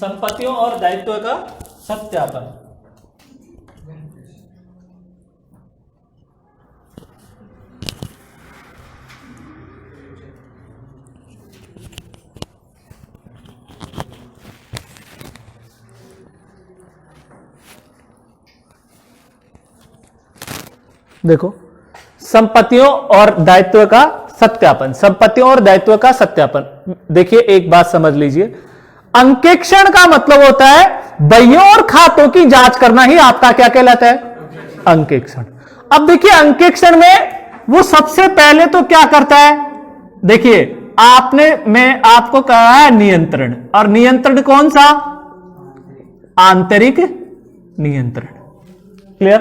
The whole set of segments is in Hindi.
संपत्तियों और दायित्व का सत्यापन। देखो, संपत्तियों और दायित्व का सत्यापन, संपत्तियों और दायित्व का सत्यापन। देखिए एक बात समझ लीजिए, अंकेक्षण का मतलब होता है बहियों और खातों की जांच करना ही आपका क्या कहलाता है? अंकेक्षण। अब देखिए अंकेक्षण में वो सबसे पहले तो क्या करता है, देखिए मैं आपको कहा है नियंत्रण, और नियंत्रण कौन सा? आंतरिक नियंत्रण। क्लियर?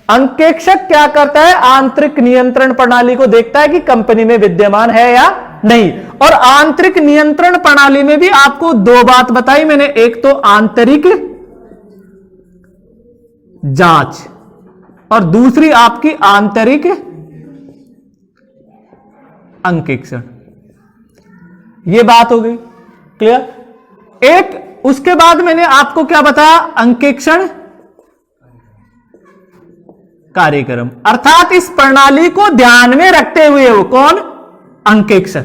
अंकेक्षक क्या करता है? आंतरिक नियंत्रण प्रणाली को देखता है कि कंपनी में विद्यमान है या नहीं। और आंतरिक नियंत्रण प्रणाली में भी आपको दो बात बताई मैंने, एक तो आंतरिक जांच और दूसरी आपकी आंतरिक अंकेक्षण। यह बात हो गई क्लियर। एक उसके बाद मैंने आपको क्या बताया? अंकेक्षण कार्यक्रम, अर्थात इस प्रणाली को ध्यान में रखते हुए वो कौन? अंकेक्षक।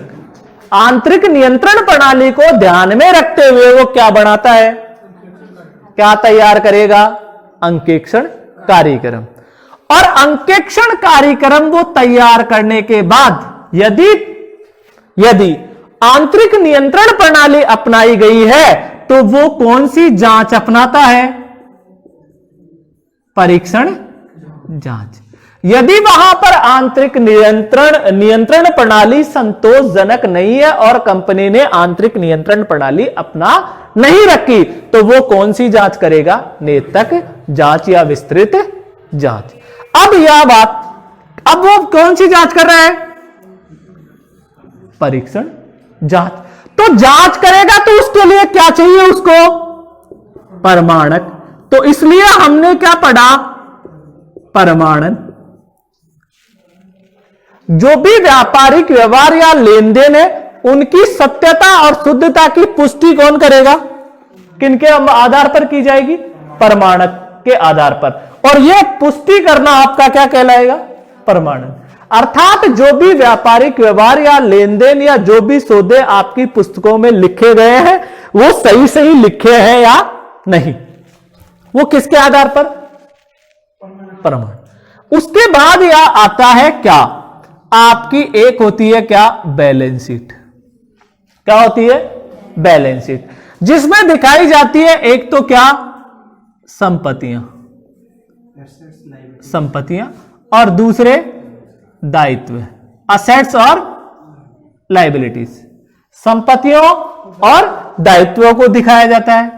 आंतरिक नियंत्रण प्रणाली को ध्यान में रखते हुए वो क्या बनाता है? क्या तैयार करेगा? अंकेक्षण कार्यक्रम। और अंकेक्षण कार्यक्रम वो तैयार करने के बाद यदि आंतरिक नियंत्रण प्रणाली अपनाई गई है तो वो कौन सी जांच अपनाता है? परीक्षण जांच। यदि वहां पर आंतरिक नियंत्रण प्रणाली संतोषजनक नहीं है और कंपनी ने आंतरिक नियंत्रण प्रणाली अपना नहीं रखी तो वो कौन सी जांच करेगा? नेतक जांच या विस्तृत जांच। अब यह बात, अब वो कौन सी जांच कर रहा है? परीक्षण जांच। तो जांच करेगा तो उसके लिए क्या चाहिए उसको? प्रमाणक। तो इसलिए हमने क्या पढ़ा? प्रमाणन। जो भी व्यापारिक व्यवहार या लेन देन है उनकी सत्यता और शुद्धता की पुष्टि कौन करेगा? किनके आधार पर की जाएगी? प्रमाणक के आधार पर। और यह पुष्टि करना आपका क्या कहलाएगा? प्रमाणन। अर्थात जो भी व्यापारिक व्यवहार या लेन देन या जो भी सौदे आपकी पुस्तकों में लिखे गए हैं वो सही लिखे हैं या नहीं, वो किसके आधार पर? प्रमाण। उसके बाद यह आता है क्या? आपकी एक होती है क्या? Balance sheet. क्या होती है? बैलेंस शीट, जिसमें दिखाई जाती है एक तो क्या? संपत्तियां और दूसरे दायित्व, असेट्स और लायबिलिटीज। संपत्तियों और दायित्वों को दिखाया जाता है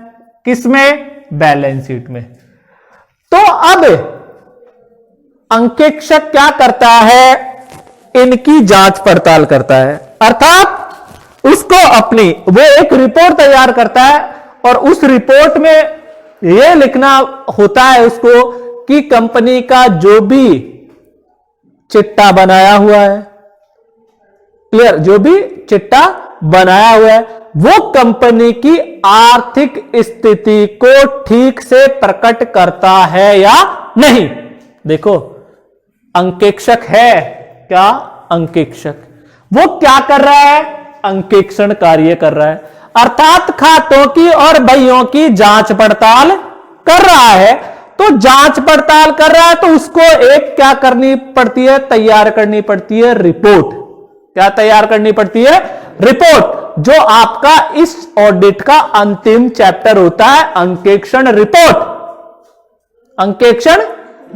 किसमें? बैलेंस शीट में। तो अब अंकेक्षक क्या करता है? इनकी जांच पड़ताल करता है, अर्थात उसको वो एक रिपोर्ट तैयार करता है और उस रिपोर्ट में यह लिखना होता है उसको कि कंपनी का जो भी चिट्टा बनाया हुआ है, क्लियर, जो भी चिट्टा बनाया हुआ है वो कंपनी की आर्थिक स्थिति को ठीक से प्रकट करता है या नहीं। देखो अंकेक्षक है क्या? अंकेक्षक वो क्या कर रहा है? अंकेक्षण कार्य कर रहा है, अर्थात खातों की और बहियों की जांच पड़ताल कर रहा है। तो जांच पड़ताल कर रहा है तो उसको एक क्या करनी पड़ती है? तैयार करनी पड़ती है रिपोर्ट। क्या तैयार करनी पड़ती है? रिपोर्ट, जो आपका इस ऑडिट का अंतिम चैप्टर होता है, अंकेक्षण रिपोर्ट। अंकेक्षण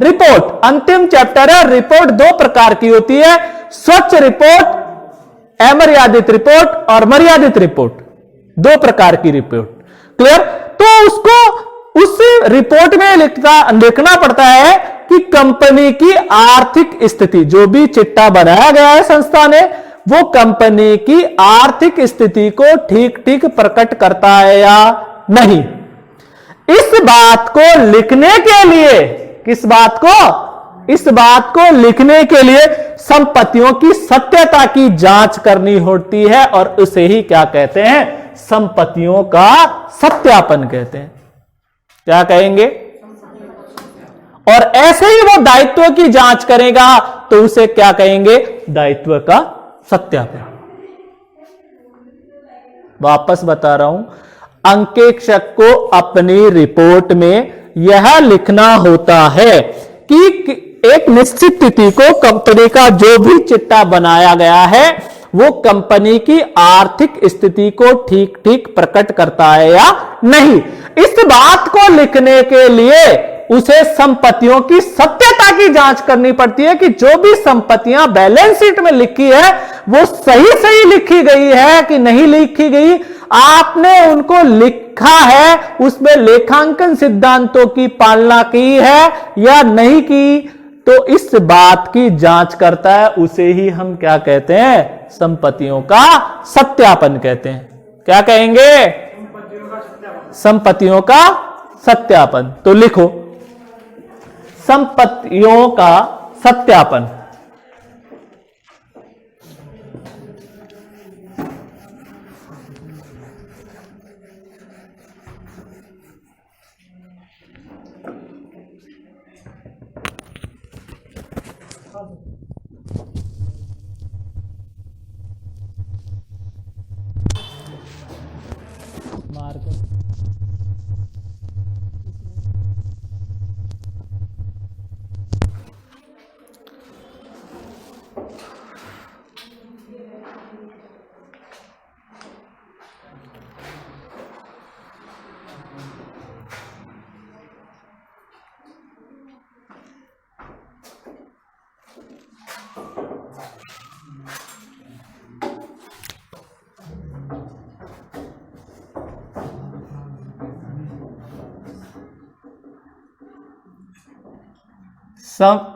रिपोर्ट अंतिम चैप्टर है। रिपोर्ट दो प्रकार की होती है, स्वच्छ रिपोर्ट, अमर्यादित रिपोर्ट और मर्यादित रिपोर्ट, दो प्रकार की रिपोर्ट। क्लियर? तो उसको उस रिपोर्ट में लिखना पड़ता है कि कंपनी की आर्थिक स्थिति, जो भी चिट्टा बनाया गया है संस्था ने, वो कंपनी की आर्थिक स्थिति को ठीक प्रकट करता है या नहीं। इस बात को लिखने के लिए, किस बात को? इस बात को लिखने के लिए संपत्तियों की सत्यता की जांच करनी होती है और उसे ही क्या कहते हैं? संपत्तियों का सत्यापन कहते हैं। क्या कहेंगे? और ऐसे ही वो दायित्व की जांच करेगा तो उसे क्या कहेंगे? दायित्व का सत्यापन। वापस बता रहा हूं, अंकेक्षक को अपनी रिपोर्ट में यह लिखना होता है कि एक निश्चित तिथि को कंपनी का जो भी चिट्ठा बनाया गया है वो कंपनी की आर्थिक स्थिति को ठीक ठीक प्रकट करता है या नहीं। इस बात को लिखने के लिए उसे संपत्तियों की सत्यता की जांच करनी पड़ती है कि जो भी संपत्तियां बैलेंस शीट में लिखी है वो सही सही लिखी गई है कि नहीं लिखी गई। आपने उनको लिखा है, उसमें लेखांकन सिद्धांतों की पालना की है या नहीं की, तो इस बात की जांच करता है, उसे ही हम क्या कहते हैं? संपत्तियों का सत्यापन कहते हैं। क्या कहेंगे? संपत्तियों का सत्यापन। तो लिखो, संपत्तियों का सत्यापन।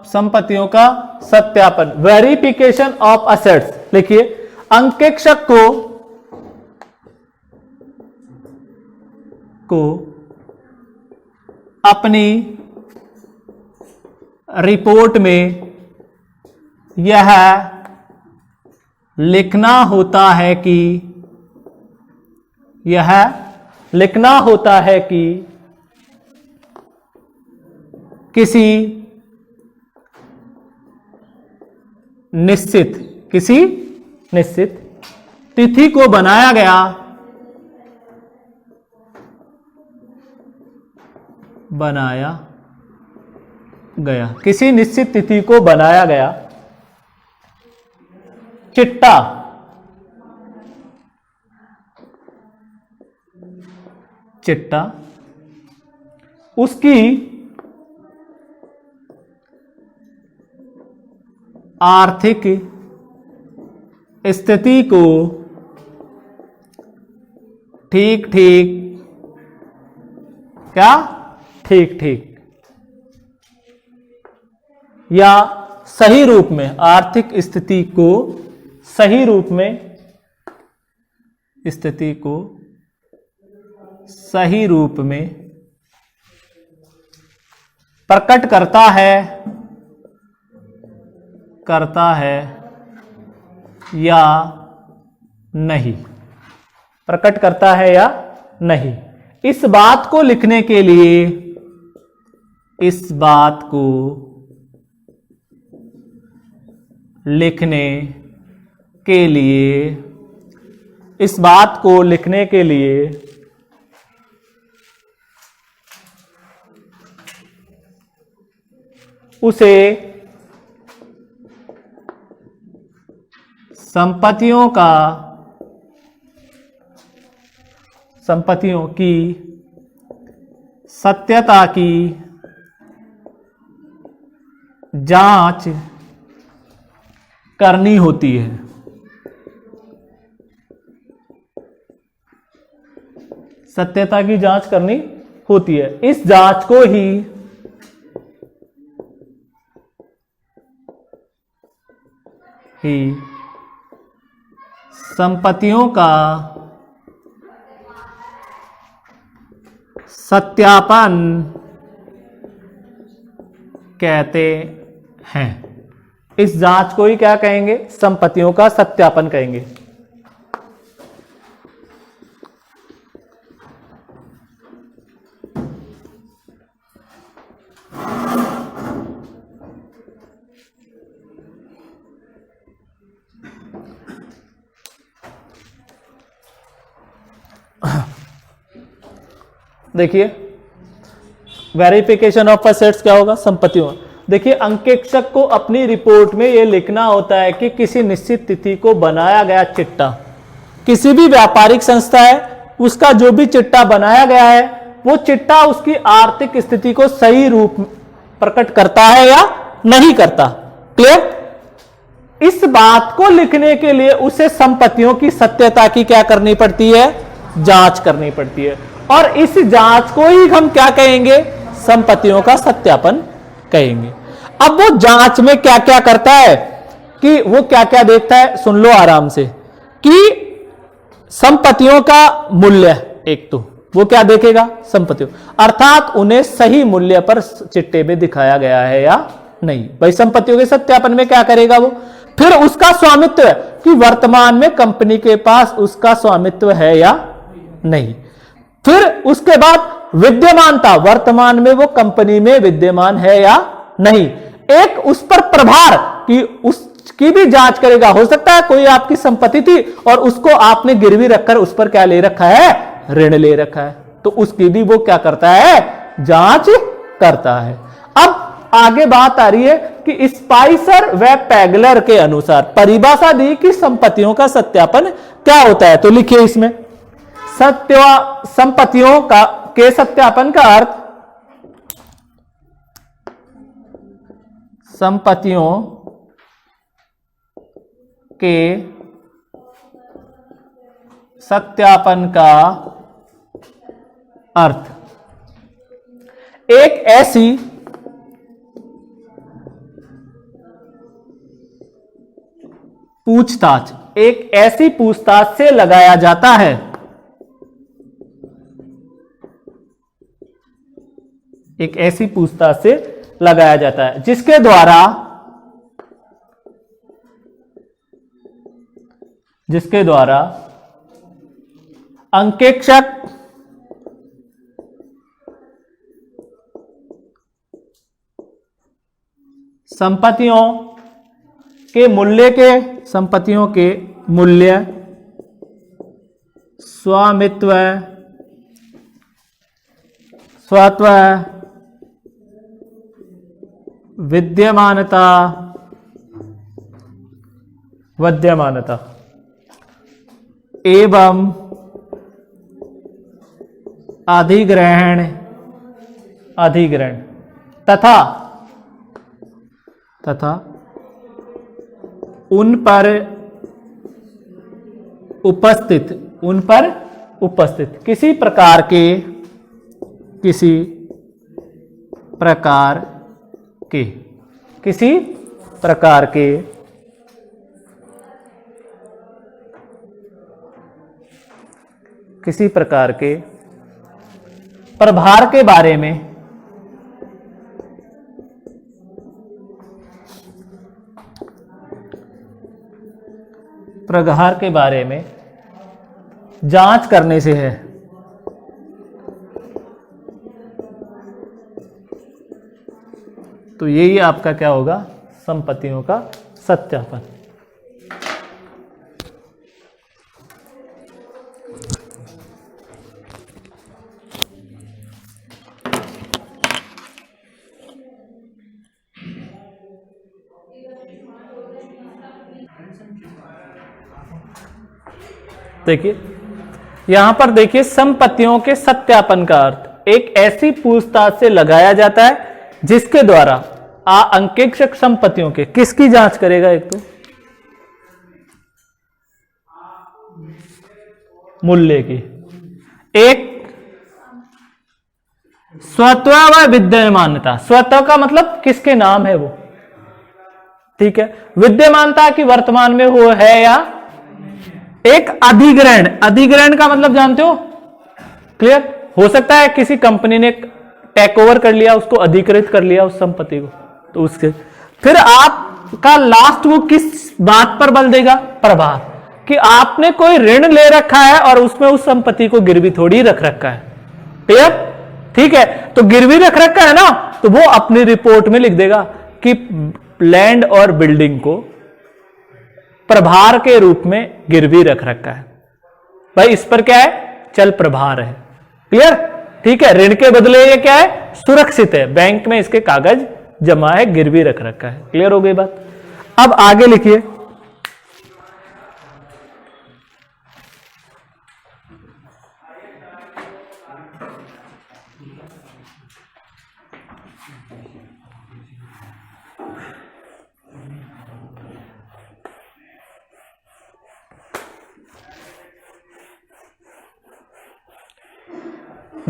संपत्तियों का सत्यापन, वेरिफिकेशन ऑफ असेट्स। लिखिए, अंकेक्षक को अपनी रिपोर्ट में यह लिखना होता है कि किसी निश्चित तिथि को बनाया गया किसी निश्चित तिथि को बनाया गया चिट्टा उसकी आर्थिक स्थिति को ठीक ठीक या सही रूप में, आर्थिक स्थिति को सही रूप में प्रकट करता है या नहीं, प्रकट करता है या नहीं। इस बात को लिखने के लिए उसे संपत्तियों की सत्यता की जांच करनी होती है। सत्यता की जांच करनी होती है। इस जांच को ही संपत्तियों का सत्यापन कहते हैं। इस जांच को ही क्या कहेंगे? संपत्तियों का सत्यापन कहेंगे। देखिए वेरिफिकेशन ऑफ असेट्स क्या होगा, संपत्तियों। देखिए अंकेक्षक को अपनी रिपोर्ट में यह लिखना होता है कि किसी निश्चित तिथि को बनाया गया चिट्टा, किसी भी व्यापारिक संस्था है उसका जो भी चिट्टा बनाया गया है वो चिट्टा उसकी आर्थिक स्थिति को सही रूप प्रकट करता है या नहीं करता। क्लियर? इस बात को लिखने के लिए उसे संपत्तियों की सत्यता की क्या करनी पड़ती है, जांच करनी पड़ती है, और इस जांच को ही हम क्या कहेंगे, संपत्तियों का सत्यापन कहेंगे। अब वो जांच में क्या क्या करता है कि वो क्या क्या देखता है, सुन लो आराम से, कि संपत्तियों का मूल्य, एक तो वो क्या देखेगा, संपत्तियों, अर्थात उन्हें सही मूल्य पर चिट्टे में दिखाया गया है या नहीं। भाई संपत्तियों के सत्यापन में क्या करेगा वो, फिर उसका स्वामित्व है कि वर्तमान में कंपनी के पास उसका स्वामित्व है या नहीं। फिर उसके बाद विद्यमानता, वर्तमान में वो कंपनी में विद्यमान है या नहीं। एक उस पर प्रभार कि उसकी भी जांच करेगा। हो सकता है कोई आपकी संपत्ति थी और उसको आपने गिरवी रखकर उस पर क्या ले रखा है, ऋण ले रखा है, तो उसकी भी वो क्या करता है, जांच करता है। अब आगे बात आ रही है कि स्पाइसर व पैगलर के अनुसार परिभाषा दी कि संपत्तियों का सत्यापन क्या होता है। तो लिखिए इसमें संपत्तियों का के सत्यापन का अर्थ, संपत्तियों के सत्यापन का अर्थ एक ऐसी पूछताछ, एक ऐसी पूछताछ से लगाया जाता है एक ऐसी पूछताछ से लगाया जाता है जिसके द्वारा अंकेक्षक संपत्तियों के मूल्य, स्वामित्व, स्वत्व, विद्यमानता एवं अधिग्रहण तथा उन पर उपस्थित किसी प्रकार के प्रभार के बारे में जांच करने से है। तो यही आपका क्या होगा, संपत्तियों का सत्यापन। देखिए यहां पर देखिए, संपत्तियों के सत्यापन का अर्थ एक ऐसी पूछताछ से लगाया जाता है जिसके द्वारा अंकेक्षक संपत्तियों के किसकी जांच करेगा, एक तो मूल्य की, एक स्वत्व व विद्यमानता। स्वत्व का मतलब किसके नाम है वो, ठीक है। विद्यमानता की वर्तमान में वो है या। एक अधिग्रहण का मतलब जानते हो, क्लियर। हो सकता है किसी कंपनी ने टेक ओवर कर लिया, उसको अधिकृत कर लिया उस संपत्ति को, तो उसके फिर आपका लास्ट वो किस बात पर बल देगा, प्रभार, कि आपने कोई ऋण ले रखा है और उसमें उस संपत्ति को गिरवी थोड़ी रख रखा है, क्लियर, ठीक है। तो गिरवी रख रखा है ना, तो वो अपनी रिपोर्ट में लिख देगा कि लैंड और बिल्डिंग को प्रभार के रूप में गिरवी रख रखा है। भाई इस पर क्या है, चल प्रभार है, क्लियर। ठीक है, ऋण के बदले ये क्या है, सुरक्षित है, बैंक में इसके कागज जमा है, गिरवी रख रखा है। क्लियर हो गई बात। अब आगे लिखिए,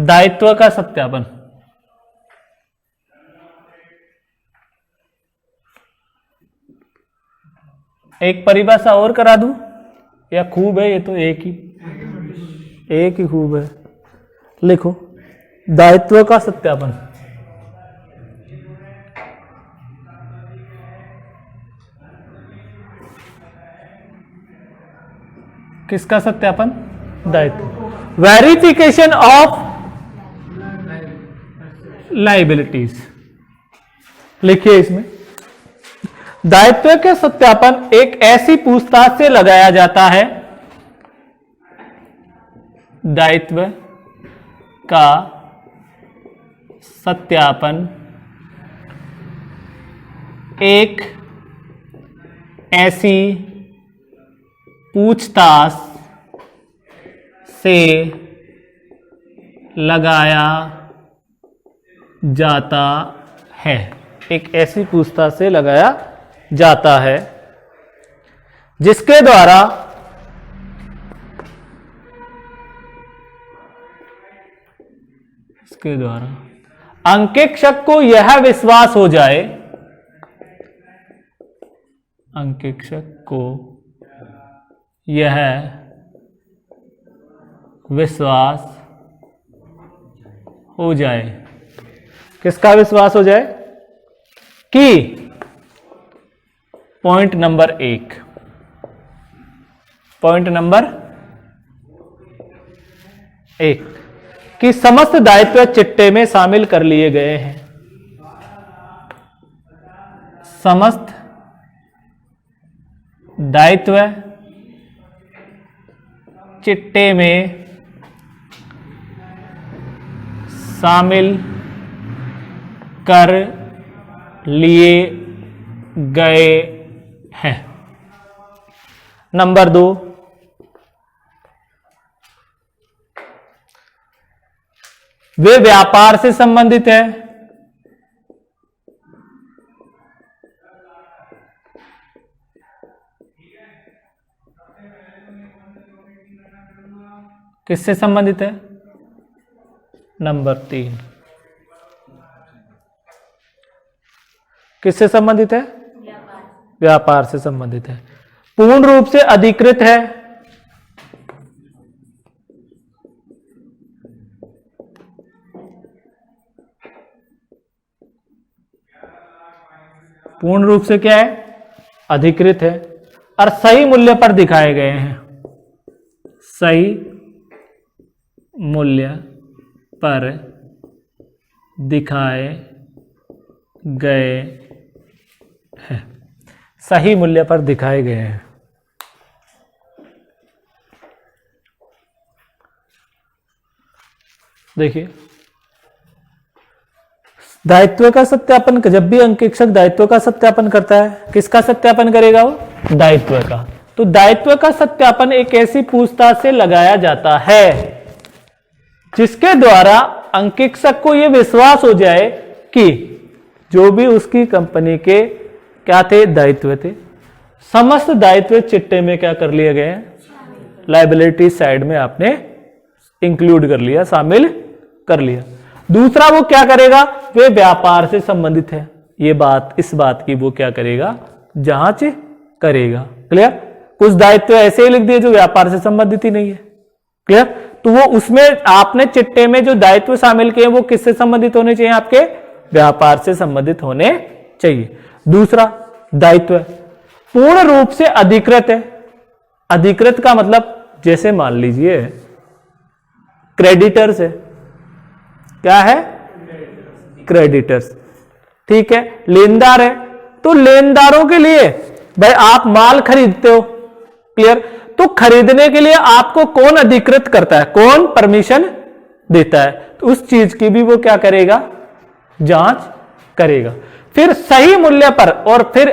दायित्व का सत्यापन। एक परिभाषा और करा दूं या खूब है, ये तो एक ही खूब है। लिखो, दायित्व का सत्यापन। किसका सत्यापन, दायित्व। Verification of liabilities. लिखिए इसमें, दायित्व के सत्यापन एक ऐसी पूछताछ से लगाया जाता है, दायित्व का सत्यापन एक ऐसी पूछताछ से लगाया जाता है, एक ऐसी पूछताछ से लगाया जाता है जिसके द्वारा अंकेक्षक को यह विश्वास हो जाए, अंकेक्षक को यह विश्वास हो जाए, किसका विश्वास हो जाए, कि पॉइंट नंबर 1, पॉइंट नंबर 1 कि समस्त दायित्व चिट्टे में शामिल कर लिए गए हैं, समस्त दायित्व चिट्टे में शामिल कर लिए गए हैं। नंबर 2, वे व्यापार से संबंधित है, किससे संबंधित है, नंबर 3, किससे संबंधित है, व्यापार से संबंधित है। पूर्ण रूप से अधिकृत है, पूर्ण रूप से क्या है, अधिकृत है, और सही मूल्य पर दिखाए गए हैं, सही मूल्य पर दिखाए गए हैं, सही मूल्य पर दिखाए गए हैं। देखिए, दायित्व का सत्यापन, जब भी अंकेक्षक दायित्व का सत्यापन करता है, किसका सत्यापन करेगा वो, दायित्व का। तो दायित्व का सत्यापन एक ऐसी पूछताछ से लगाया जाता है जिसके द्वारा अंकेक्षक को यह विश्वास हो जाए कि जो भी उसकी कंपनी के क्या थे, दायित्व थे, समस्त दायित्व चिट्टे में क्या कर लिए गए हैं, लायबिलिटी साइड में आपने इंक्लूड कर लिया, शामिल कर लिया। दूसरा, वो क्या करेगा, वे व्यापार से संबंधित है, ये बात, इस बात की वो क्या करेगा, जांच करेगा। क्लियर। कुछ दायित्व ऐसे ही लिख दिए जो व्यापार से संबंधित ही नहीं है। क्लियर। तो वो उसमें आपने चिट्टे में जो दायित्व शामिल किए वो किससे संबंधित होने चाहिए, आपके व्यापार से संबंधित होने चाहिए। दूसरा, दायित्व पूर्ण रूप से अधिकृत है। अधिकृत का मतलब, जैसे मान लीजिए क्रेडिटर्स है, क्या है, क्रेडिटर्स, ठीक है, लेनदार है, तो लेनदारों के लिए भाई आप माल खरीदते हो, क्लियर, तो खरीदने के लिए आपको कौन अधिकृत करता है, कौन परमिशन देता है, तो उस चीज की भी वो क्या करेगा, जांच करेगा। फिर सही मूल्य पर, और फिर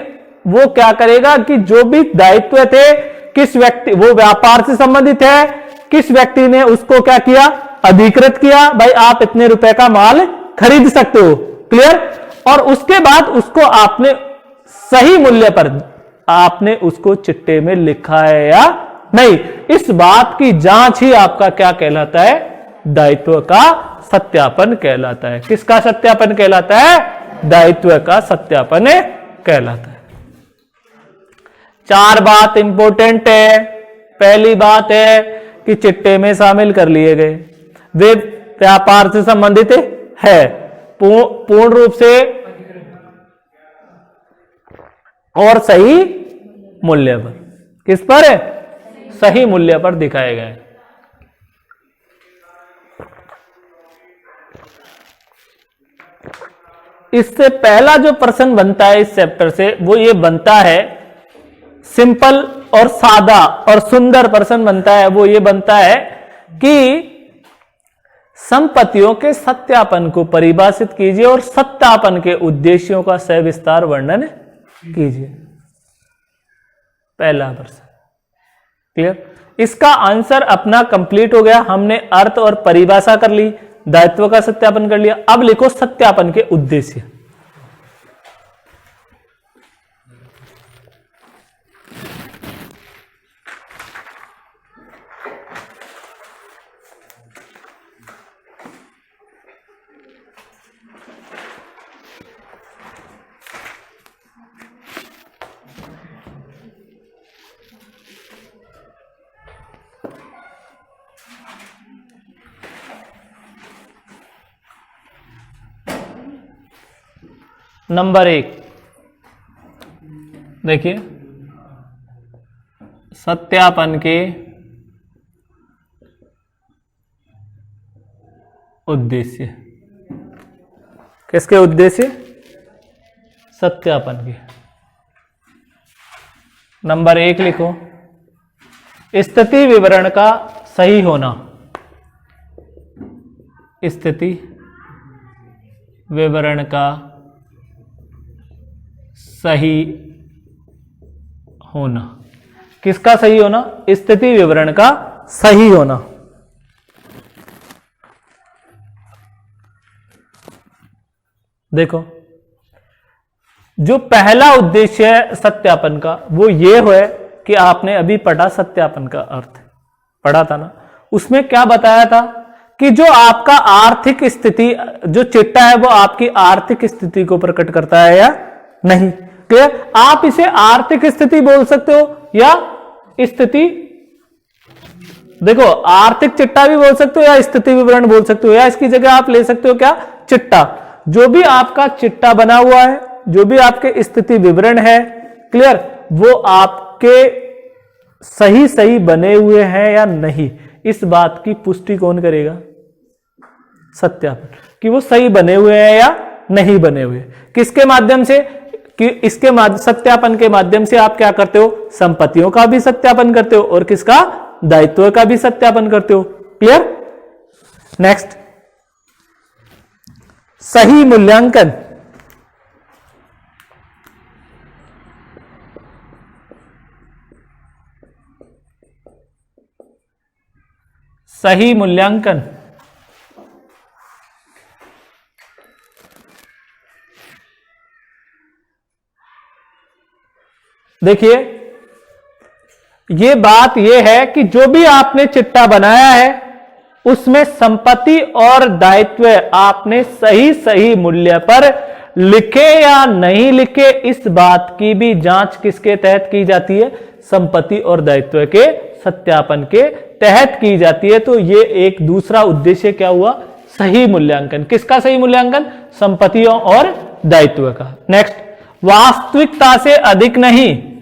वो क्या करेगा कि जो भी दायित्व थे, किस व्यक्ति, वो व्यापार से संबंधित है, किस व्यक्ति ने उसको क्या किया, अधिकृत किया, भाई आप इतने रुपए का माल खरीद सकते हो, क्लियर। और उसके बाद उसको आपने सही मूल्य पर आपने उसको चिट्टे में लिखा है या नहीं, इस बात की जांच ही आपका क्या कहलाता है, दायित्व का सत्यापन कहलाता है। किसका सत्यापन कहलाता है, दायित्व का सत्यापन कहलाता है। 4 बात इंपॉर्टेंट है। पहली बात है कि चिट्टे में शामिल कर लिए गए, वे व्यापार से संबंधित है, पूर्ण रूप से और सही मूल्य पर। किस पर है, सही मूल्य पर दिखाए गए। इससे पहला जो प्रश्न बनता है इस चैप्टर से, वो ये बनता है, सिंपल और सादा और सुंदर प्रश्न बनता है, वो ये बनता है कि संपत्तियों के सत्यापन को परिभाषित कीजिए और सत्यापन के उद्देश्यों का सविस्तार वर्णन कीजिए। पहला प्रश्न क्लियर। इसका आंसर अपना कंप्लीट हो गया, हमने अर्थ और परिभाषा कर ली, दायित्व का सत्यापन कर लिया। अब लिखो सत्यापन के उद्देश्य। नंबर 1 देखिए, सत्यापन के उद्देश्य। किसके उद्देश्य, सत्यापन के। नंबर 1 लिखो, स्थिति विवरण का सही होना। स्थिति विवरण का सही होना। किसका सही होना, स्थिति विवरण का सही होना। देखो, जो पहला उद्देश्य है सत्यापन का, वो ये है कि आपने अभी पढ़ा सत्यापन का अर्थ पढ़ा था ना, उसमें क्या बताया था कि जो आपका आर्थिक स्थिति, जो चिट्टा है वो आपकी आर्थिक स्थिति को प्रकट करता है या नहीं। क्लियर। आप इसे आर्थिक स्थिति बोल सकते हो या स्थिति, देखो आर्थिक चिट्टा भी बोल सकते हो या स्थिति विवरण बोल सकते हो, या इसकी जगह आप ले सकते हो क्या, चिट्टा। जो भी आपका चिट्टा बना हुआ है, जो भी आपके स्थिति विवरण है, क्लियर, वो आपके सही सही बने हुए हैं या नहीं, इस बात की पुष्टि कौन करेगा, सत्यापन, कि वो सही बने हुए हैं या नहीं बने हुए। किसके माध्यम से, कि इसके सत्यापन के माध्यम से आप क्या करते हो, संपत्तियों का भी सत्यापन करते हो और किसका, दायित्व का भी सत्यापन करते हो। क्लियर। नेक्स्ट, सही मूल्यांकन। सही मूल्यांकन। देखिए, ये बात ये है कि जो भी आपने चिट्टा बनाया है उसमें संपत्ति और दायित्व आपने सही सही मूल्य पर लिखे या नहीं लिखे, इस बात की भी जांच किसके तहत की जाती है, संपत्ति और दायित्व के सत्यापन के तहत की जाती है। तो ये एक दूसरा उद्देश्य क्या हुआ, सही मूल्यांकन। किसका सही मूल्यांकन, संपत्तियों और दायित्व का। नेक्स्ट, वास्तविकता से अधिक नहीं।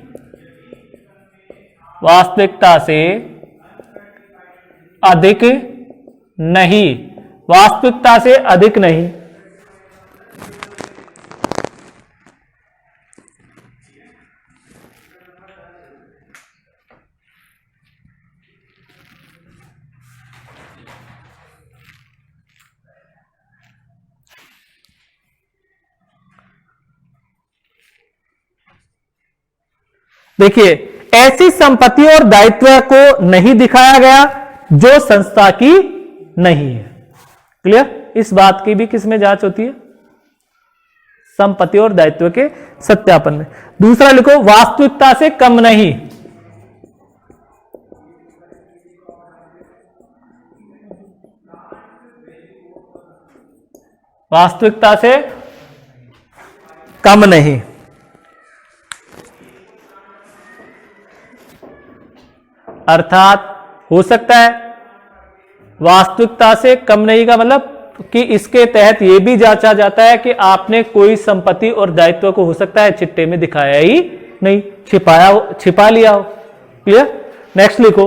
वास्तविकता से अधिक नहीं, वास्तविकता से अधिक नहीं। देखिए, ऐसी संपत्ति और दायित्व को नहीं दिखाया गया जो संस्था की नहीं है। क्लियर? इस बात की भी किसमें जांच होती है? संपत्ति और दायित्व के सत्यापन में। दूसरा लिखो, वास्तविकता से कम नहीं। वास्तविकता से कम नहीं। अर्थात हो सकता है वास्तविकता से कम नहीं का मतलब कि इसके तहत यह भी जांचा जाता है कि आपने कोई संपत्ति और दायित्व को हो सकता है चिट्टे में दिखाया ही नहीं, छिपा लिया हो। क्लियर? नेक्स्ट लिखो,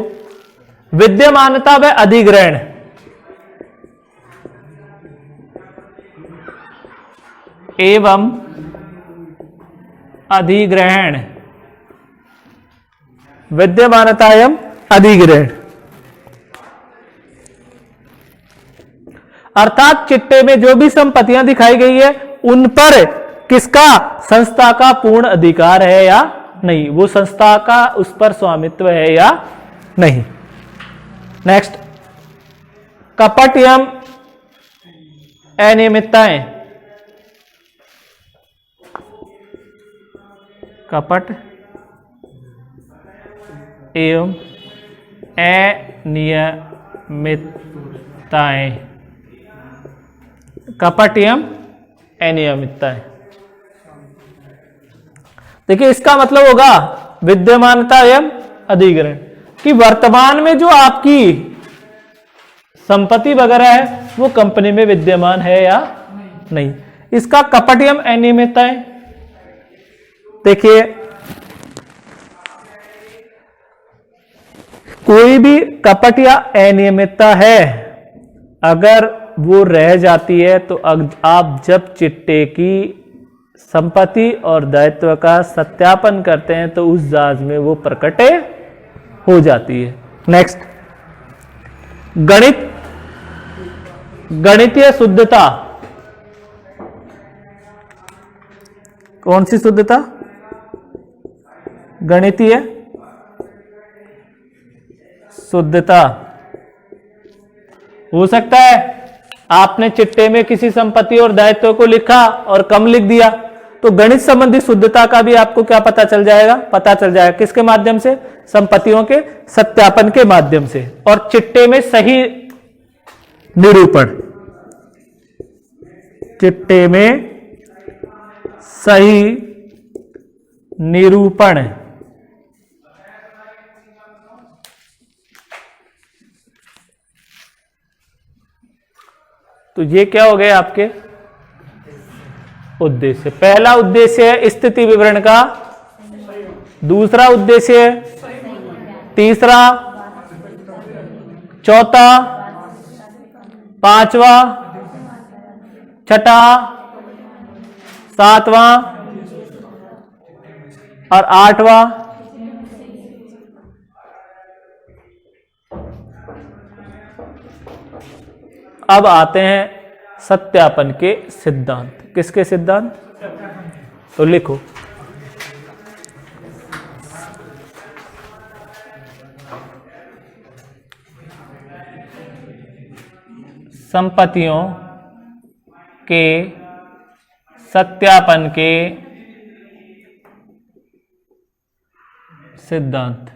विद्यमानता व अधिग्रहण। एवं अधिग्रहण। विद्यमानता एवं अधिग्रहण अर्थात चिट्टे में जो भी संपत्तियां दिखाई गई है उन पर किसका, संस्था का पूर्ण अधिकार है या नहीं, वो संस्था का उस पर स्वामित्व है या नहीं। नेक्स्ट, कपट एवं अनियमितताएं। कपट एवं अनियमितताएं। कपट एवं अनियमितताएं। देखिए, इसका मतलब होगा विद्यमानता एवं अधिग्रहण कि वर्तमान में जो आपकी संपत्ति वगैरह है वो कंपनी में विद्यमान है या नहीं। इसका कपट एवं अनियमितताएं, देखिए कोई भी कपट या अनियमितता है, अगर वो रह जाती है तो आप जब चिट्टे की संपत्ति और दायित्व का सत्यापन करते हैं तो उस जांच में वो प्रकट हो जाती है। नेक्स्ट, गणितीय शुद्धता। कौन सी शुद्धता? गणितीय शुद्धता। हो सकता है आपने चिट्टे में किसी संपत्ति और दायित्व को लिखा और कम लिख दिया, तो गणित संबंधी शुद्धता का भी आपको क्या पता चल जाएगा? पता चल जाएगा किसके माध्यम से? संपत्तियों के सत्यापन के माध्यम से। और चिट्टे में सही निरूपण, चिट्टे में सही निरूपण। तो ये क्या हो गए आपके उद्देश्य? पहला उद्देश्य है स्थिति विवरण का, दूसरा उद्देश्य है, तीसरा, चौथा, पांचवा, छठा, सातवां और आठवां। अब आते हैं सत्यापन के सिद्धांत। किसके सिद्धांत? तो लिखो, संपत्तियों के सत्यापन के सिद्धांत।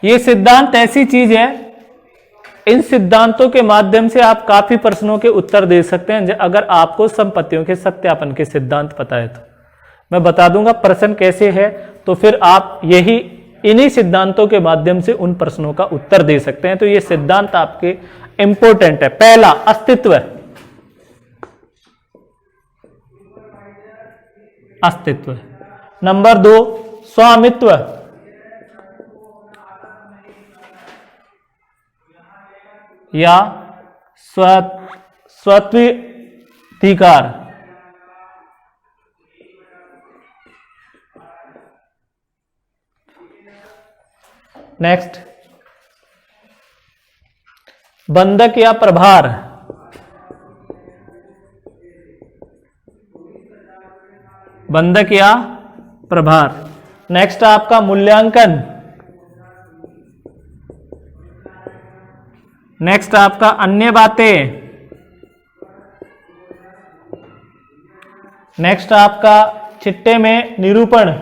ये सिद्धांत ऐसी चीज है, इन सिद्धांतों के माध्यम से आप काफी प्रश्नों के उत्तर दे सकते हैं अगर आपको संपत्तियों के सत्यापन के सिद्धांत पता है तो। मैं बता दूंगा प्रश्न कैसे है, तो फिर आप इन्हीं सिद्धांतों के माध्यम से उन प्रश्नों का उत्तर दे सकते हैं। तो ये सिद्धांत आपके इंपॉर्टेंट है। पहला, अस्तित्व। अस्तित्व। नंबर 2, स्वामित्व। या स्वत्वाधिकार। नेक्स्ट, बंधक या प्रभार। बंधक या प्रभार। नेक्स्ट आपका मूल्यांकन, नेक्स्ट आपका अन्य बातें, नेक्स्ट आपका चिट्टे में निरूपण,